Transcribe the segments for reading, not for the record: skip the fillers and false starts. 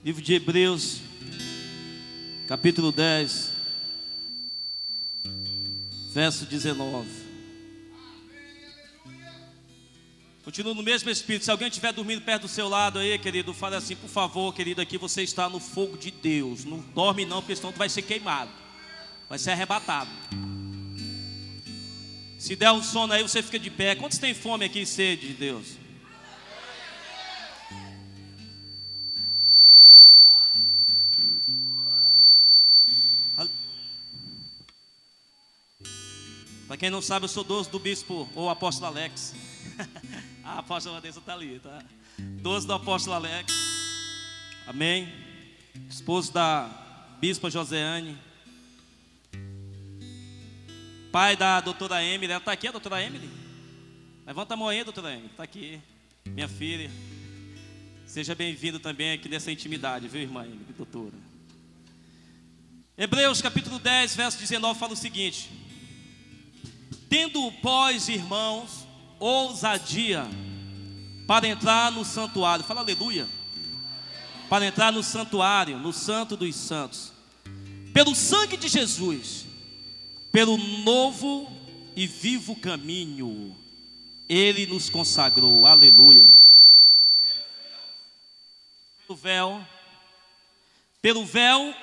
Livro de Hebreus, capítulo 10, verso 19. Continua no mesmo espírito. Se alguém estiver dormindo perto do seu lado aí, querido, fale assim: por favor, querido, aqui você está no fogo de Deus. Não dorme não, porque senão tu vai ser queimado, vai ser arrebatado. Se der um sono aí, você fica de pé. Quantos tem fome aqui e sede de Deus? Para quem não sabe, eu sou doce do bispo ou apóstolo Alex. A apóstola Vanessa está ali, tá? Doce do apóstolo Alex. Amém. Esposo da bispa Joseane. Pai da doutora Emily. Ela está aqui, a doutora Emily? Levanta a mão aí, doutora Emily. Está aqui, minha filha. Seja bem-vindo também aqui nessa intimidade, viu, irmã Emily, doutora? Hebreus capítulo 10, verso 19 fala o seguinte: tendo, pois, irmãos, ousadia para entrar no santuário. Fala aleluia. Para entrar no santuário, no santo dos santos, pelo sangue de Jesus, pelo novo e vivo caminho, Ele nos consagrou. Aleluia. Pelo véu,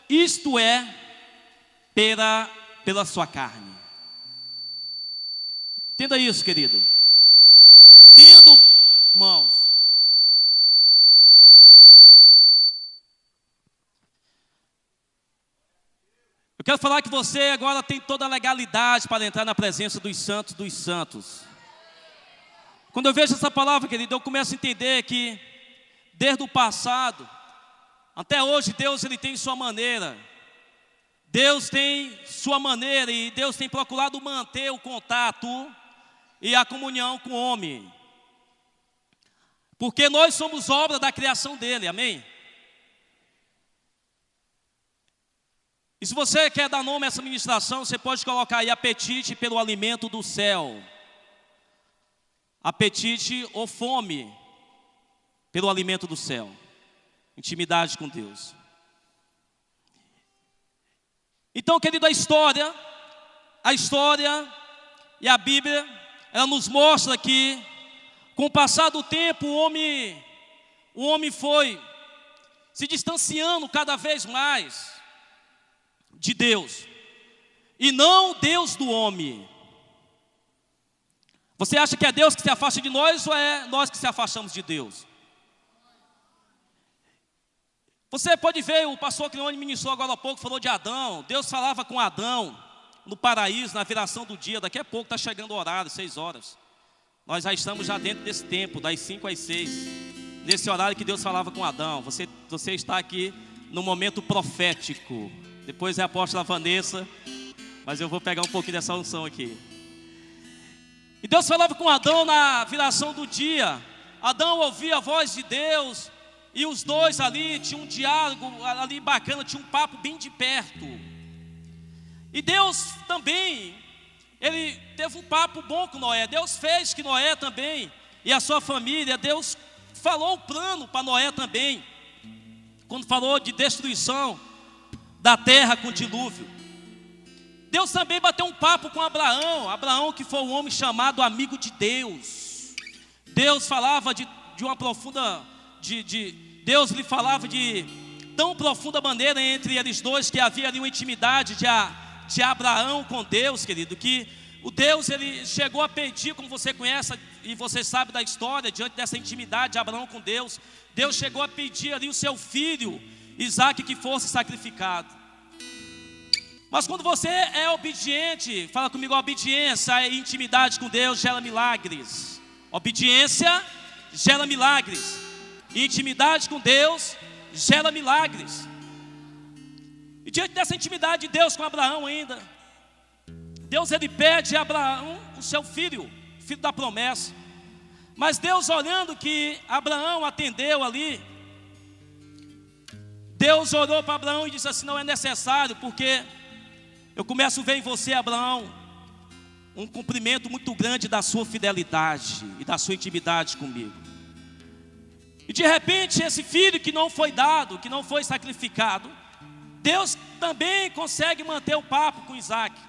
isto é, pela sua carne. Entenda isso, querido. Tendo, irmãos, eu quero falar que você agora tem toda a legalidade para entrar na presença dos santos dos santos. Quando eu vejo essa palavra, querido, eu começo a entender que desde o passado até hoje Deus ele tem sua maneira. Deus tem sua maneira e Deus tem procurado manter o contato e a comunhão com o homem, porque nós somos obra da criação dele, amém? E se você quer dar nome a essa ministração, você pode colocar aí: apetite pelo alimento do céu. Apetite ou fome pelo alimento do céu. Intimidade com Deus. Então, querido, a história e a Bíblia, ela nos mostra que, com o passar do tempo, o homem foi se distanciando cada vez mais de Deus, e não Deus do homem. Você acha que é Deus que se afasta de nós, ou é nós que se afastamos de Deus? Você pode ver, o pastor Cleone ministrou agora há pouco, falou de Adão. Deus falava com Adão no paraíso, na viração do dia. Daqui a pouco está chegando o horário, 6 horas. Nós já estamos já dentro desse tempo, das 5 às 6. Nesse horário que Deus falava com Adão. Você está aqui no momento profético. Depois é a apóstola Vanessa, mas eu vou pegar um pouquinho dessa unção aqui. E Deus falava com Adão na viração do dia. Adão ouvia a voz de Deus, e os dois ali tinham um diálogo ali bacana, tinha um papo bem de perto. E Deus também, Ele teve um papo bom com Noé. Deus fez que Noé também e a sua família, Deus falou o plano para Noé também, quando falou de destruição da terra com o dilúvio. Deus também bateu um papo com Abraão que foi um homem chamado amigo de Deus. Deus falava de uma profunda, Deus lhe falava de tão profunda maneira entre eles dois, que havia ali uma intimidade de Abraão com Deus, querido, que o Deus ele chegou a pedir, como você conhece e você sabe da história, diante dessa intimidade de Abraão com Deus, Deus chegou a pedir ali o seu filho Isaque que fosse sacrificado. Mas quando você é obediente, fala comigo: a obediência e intimidade com Deus gera milagres. Obediência gera milagres, e intimidade com Deus gera milagres. E diante dessa intimidade de Deus com Abraão ainda, Deus ele pede a Abraão o seu filho, filho da promessa. Mas Deus, olhando que Abraão atendeu ali, Deus olhou para Abraão e disse assim: não é necessário, porque eu começo a ver em você, Abraão, um cumprimento muito grande da sua fidelidade e da sua intimidade comigo. E de repente esse filho que não foi dado, que não foi sacrificado, Deus também consegue manter o papo com Isaac.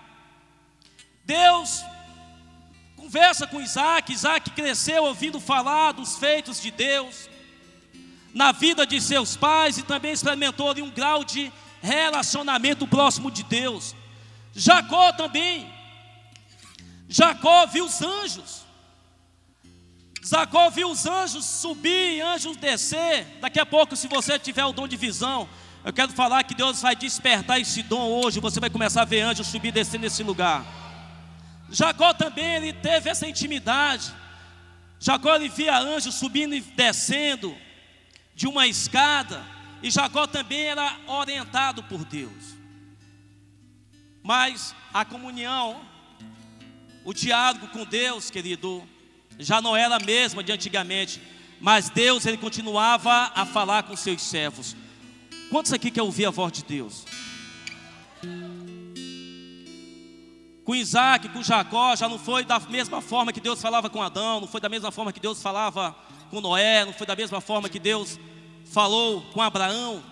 Deus conversa com Isaac. Isaac cresceu ouvindo falar dos feitos de Deus na vida de seus pais e também experimentou ali um grau de relacionamento próximo de Deus. Jacó também. Jacó viu os anjos. Jacó viu os anjos subir e anjos descer. Daqui a pouco, se você tiver o dom de visão, eu quero falar que Deus vai despertar esse dom hoje. Você vai começar a ver anjos subir e descer nesse lugar. Jacó também, ele teve essa intimidade. Jacó, ele via anjos subindo e descendo de uma escada. E Jacó também era orientado por Deus. Mas a comunhão, o diálogo com Deus, querido, já não era a mesma de antigamente. Mas Deus, ele continuava a falar com seus servos. Quantos aqui quer ouvir a voz de Deus? Com Isaac, com Jacó, já não foi da mesma forma que Deus falava com Adão, não foi da mesma forma que Deus falava com Noé, não foi da mesma forma que Deus falou com Abraão.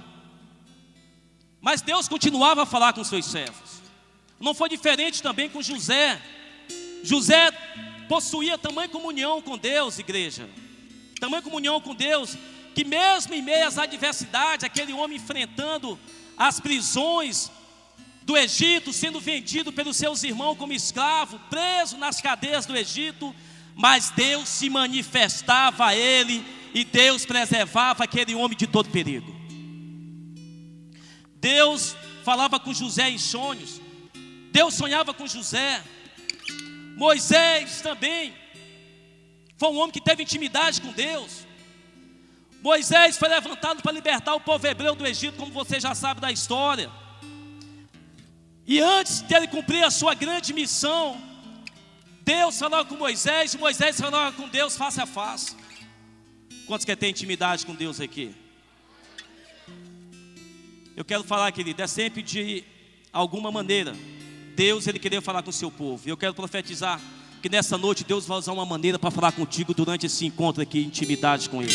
Mas Deus continuava a falar com seus servos. Não foi diferente também com José. José possuía tamanha comunhão com Deus, igreja. Tamanha comunhão com Deus, que mesmo em meio às adversidades, aquele homem enfrentando as prisões do Egito, sendo vendido pelos seus irmãos como escravo, preso nas cadeias do Egito, mas Deus se manifestava a ele e Deus preservava aquele homem de todo perigo. Deus falava com José em sonhos. Deus sonhava com José. Moisés também foi um homem que teve intimidade com Deus. Moisés foi levantado para libertar o povo hebreu do Egito, como você já sabe da história. E antes de ele cumprir a sua grande missão, Deus falava com Moisés, e Moisés falava com Deus face a face. Quantos querem ter intimidade com Deus aqui? Eu quero falar, querido, é sempre de alguma maneira Deus, ele queria falar com o seu povo. E eu quero profetizar que nessa noite Deus vai usar uma maneira para falar contigo durante esse encontro aqui, intimidade com ele.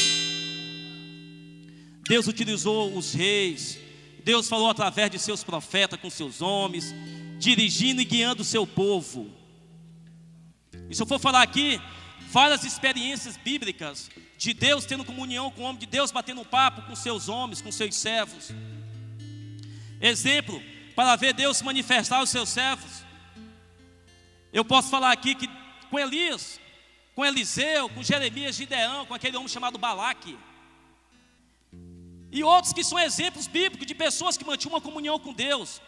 Deus utilizou os reis, Deus falou através de seus profetas com seus homens, dirigindo e guiando o seu povo. E se eu for falar aqui, várias experiências bíblicas de Deus tendo comunhão com o homem de Deus, batendo um papo com seus homens, com seus servos. Exemplo, para ver Deus se manifestar aos seus servos. Eu posso falar aqui que com Elias, com Eliseu, com Jeremias, Gideão, com aquele homem chamado Balaque. E outros que são exemplos bíblicos de pessoas que mantinham uma comunhão com Deus.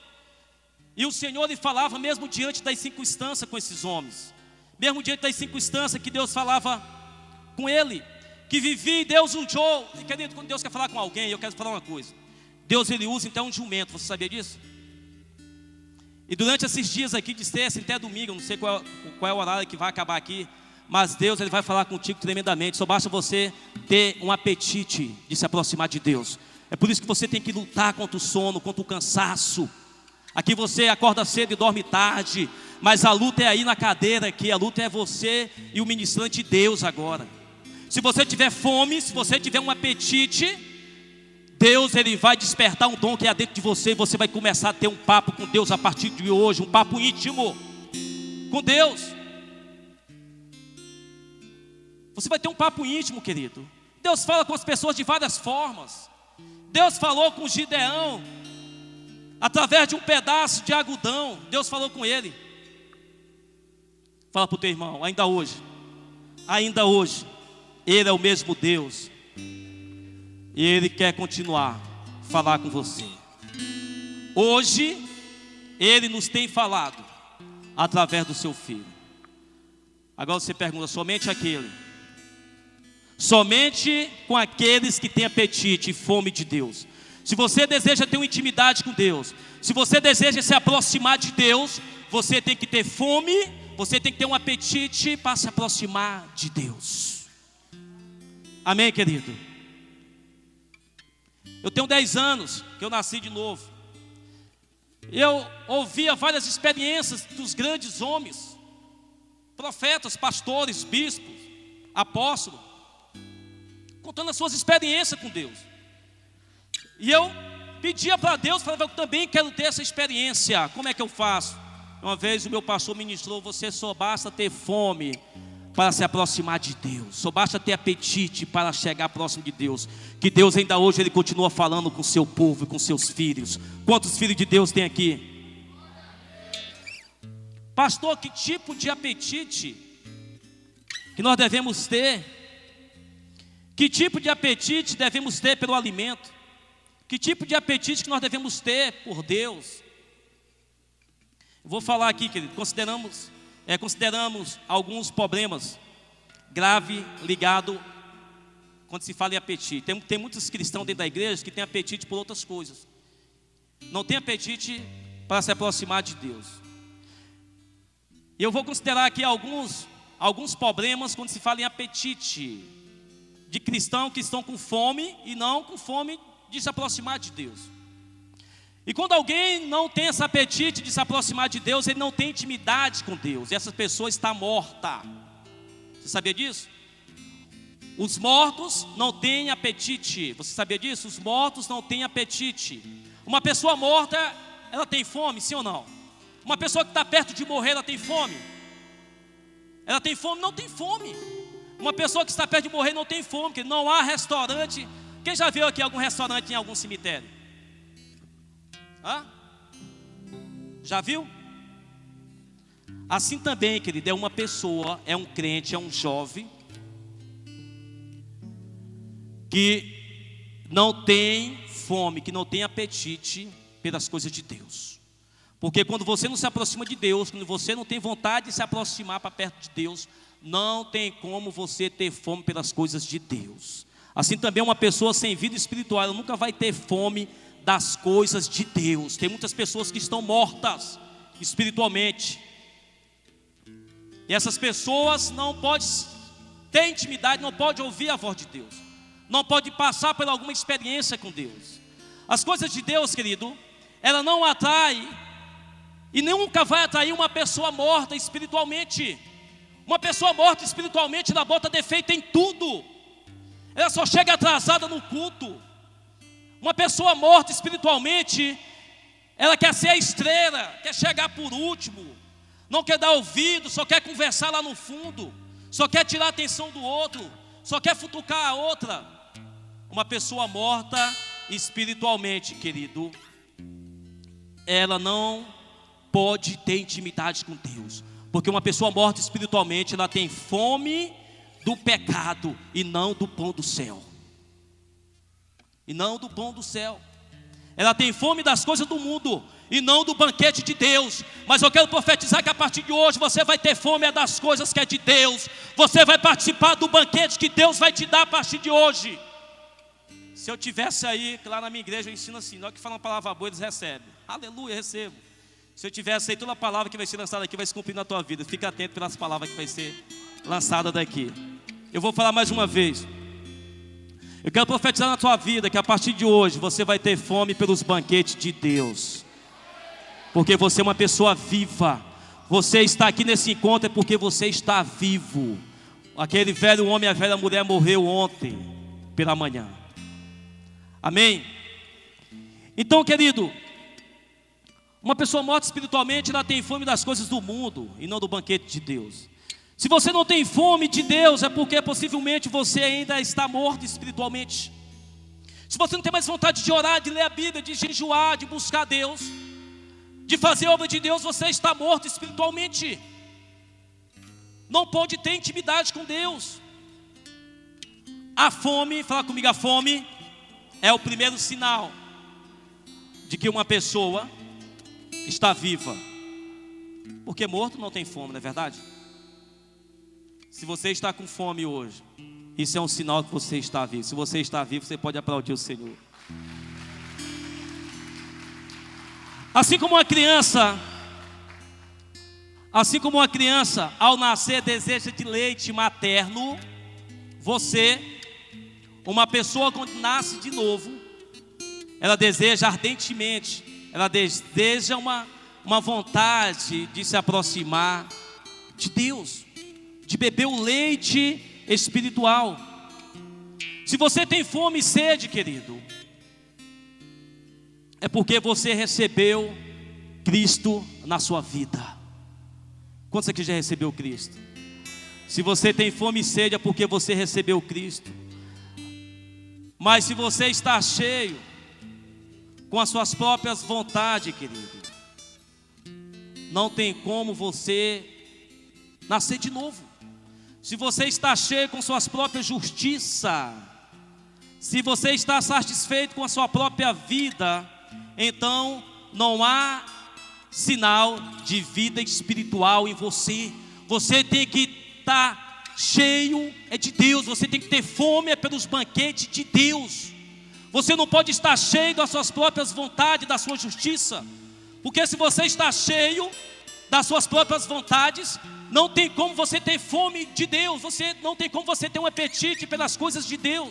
E o Senhor lhe falava mesmo diante das circunstâncias com esses homens. Mesmo diante das circunstâncias que Deus falava com ele. Que vivia e Deus usou. E querido, quando Deus quer falar com alguém, eu quero falar uma coisa. Deus, ele usa então um jumento, você sabia disso? E durante esses dias aqui, de sexta até domingo, eu não sei qual é o horário que vai acabar aqui, mas Deus, ele vai falar contigo tremendamente. Só basta você ter um apetite de se aproximar de Deus. É por isso que você tem que lutar contra o sono, contra o cansaço. Aqui você acorda cedo e dorme tarde, mas a luta é aí na cadeira aqui, a luta é você e o ministrante de Deus agora. Se você tiver fome, se você tiver um apetite, Deus, ele vai despertar um dom que é dentro de você, e você vai começar a ter um papo com Deus a partir de hoje, um papo íntimo com Deus. Você vai ter um papo íntimo, querido. Deus fala com as pessoas de várias formas. Deus falou com Gideão através de um pedaço de algodão. Deus falou com ele. Fala para o teu irmão, ainda hoje, ele é o mesmo Deus. E ele quer continuar a falar com você. Hoje, ele nos tem falado através do seu filho. Agora você pergunta, somente aquele? Somente com aqueles que têm apetite e fome de Deus. Se você deseja ter uma intimidade com Deus, se você deseja se aproximar de Deus, você tem que ter fome, você tem que ter um apetite para se aproximar de Deus. Amém, querido? Eu tenho 10 anos que eu nasci de novo. Eu ouvia várias experiências dos grandes homens, profetas, pastores, bispos, apóstolos, contando as suas experiências com Deus. E eu pedia para Deus, falava, eu também quero ter essa experiência. Como é que eu faço? Uma vez o meu pastor ministrou, você só basta ter fome para se aproximar de Deus, só basta ter apetite para chegar próximo de Deus, que Deus ainda hoje Ele continua falando com o seu povo e com seus filhos. Quantos filhos de Deus tem aqui? Pastor, que tipo de apetite que nós devemos ter? Que tipo de apetite devemos ter pelo alimento? Que tipo de apetite que nós devemos ter por Deus? Eu vou falar aqui, querido, consideramos alguns problemas graves ligados quando se fala em apetite. Tem muitos cristãos dentro da igreja que têm apetite por outras coisas. Não tem apetite para se aproximar de Deus. E eu vou considerar aqui alguns problemas quando se fala em apetite de cristãos que estão com fome e não com fome de se aproximar de Deus. E quando alguém não tem esse apetite de se aproximar de Deus, ele não tem intimidade com Deus, e essa pessoa está morta. Você sabia disso? Os mortos não têm apetite. Você sabia disso? Os mortos não têm apetite. Uma pessoa morta, ela tem fome, sim ou não? Uma pessoa que está perto de morrer, ela tem fome? Ela tem fome? Não tem fome. Uma pessoa que está perto de morrer não tem fome, porque não há restaurante. Quem já viu aqui algum restaurante em algum cemitério? Hã? Já viu? Assim também, querido, é uma pessoa, é um crente, é um jovem que não tem fome, que não tem apetite pelas coisas de Deus. Porque quando você não se aproxima de Deus, quando você não tem vontade de se aproximar para perto de Deus, não tem como você ter fome pelas coisas de Deus. Assim também uma pessoa sem vida espiritual, ela nunca vai ter fome das coisas de Deus. Tem muitas pessoas que estão mortas espiritualmente. E essas pessoas não podem ter intimidade, não podem ouvir a voz de Deus, não podem passar por alguma experiência com Deus. As coisas de Deus, querido, ela não atrai e nunca vai atrair uma pessoa morta espiritualmente. Uma pessoa morta espiritualmente, ela bota defeito em tudo. Ela só chega atrasada no culto. Uma pessoa morta espiritualmente, ela quer ser a estrela, quer chegar por último, não quer dar ouvido, só quer conversar lá no fundo, só quer tirar a atenção do outro, só quer futucar a outra. Uma pessoa morta espiritualmente, querido, ela não pode ter intimidade com Deus, porque uma pessoa morta espiritualmente, ela tem fome do pecado e não do pão do céu. E não do pão do céu. Ela tem fome das coisas do mundo e não do banquete de Deus. Mas eu quero profetizar que a partir de hoje você vai ter fome das coisas que é de Deus. Você vai participar do banquete que Deus vai te dar a partir de hoje. Se eu tivesse aí, lá na minha igreja eu ensino assim, na hora que fala uma palavra boa eles recebem. Aleluia, recebo. Se eu tivesse aí, toda a palavra que vai ser lançada aqui vai se cumprir na tua vida. Fica atento pelas palavras que vai ser lançada daqui. Eu vou falar mais uma vez. Eu quero profetizar na tua vida que a partir de hoje você vai ter fome pelos banquetes de Deus. Porque você é uma pessoa viva. Você está aqui nesse encontro é porque você está vivo. Aquele velho homem e a velha mulher morreu ontem pela manhã. Amém? Então, querido, uma pessoa morta espiritualmente, ela tem fome das coisas do mundo e não do banquete de Deus. Se você não tem fome de Deus, é porque possivelmente você ainda está morto espiritualmente. Se você não tem mais vontade de orar, de ler a Bíblia, de jejuar, de buscar Deus, de fazer a obra de Deus, você está morto espiritualmente. Não pode ter intimidade com Deus. A fome, fala comigo, a fome é o primeiro sinal de que uma pessoa está viva. Porque morto não tem fome, não é verdade? Se você está com fome hoje, isso é um sinal que você está vivo. Se você está vivo, você pode aplaudir o Senhor. Assim como uma criança, ao nascer, deseja de leite materno, você, uma pessoa quando nasce de novo, ela deseja ardentemente, ela deseja uma vontade de se aproximar de Deus, de beber o leite espiritual. Se você tem fome e sede, querido, é porque você recebeu Cristo na sua vida. Quantos aqui já recebeu Cristo? Se você tem fome e sede, é porque você recebeu Cristo. Mas se você está cheio com as suas próprias vontades, querido, não tem como você nascer de novo. Se você está cheio com suas próprias justiças, se você está satisfeito com a sua própria vida, então não há sinal de vida espiritual em você. Você tem que estar cheio de Deus. Você tem que ter fome pelos banquetes de Deus. Você não pode estar cheio das suas próprias vontades, da sua justiça, porque se você está cheio das suas próprias vontades, não tem como você ter fome de Deus. Não tem como você ter um apetite pelas coisas de Deus.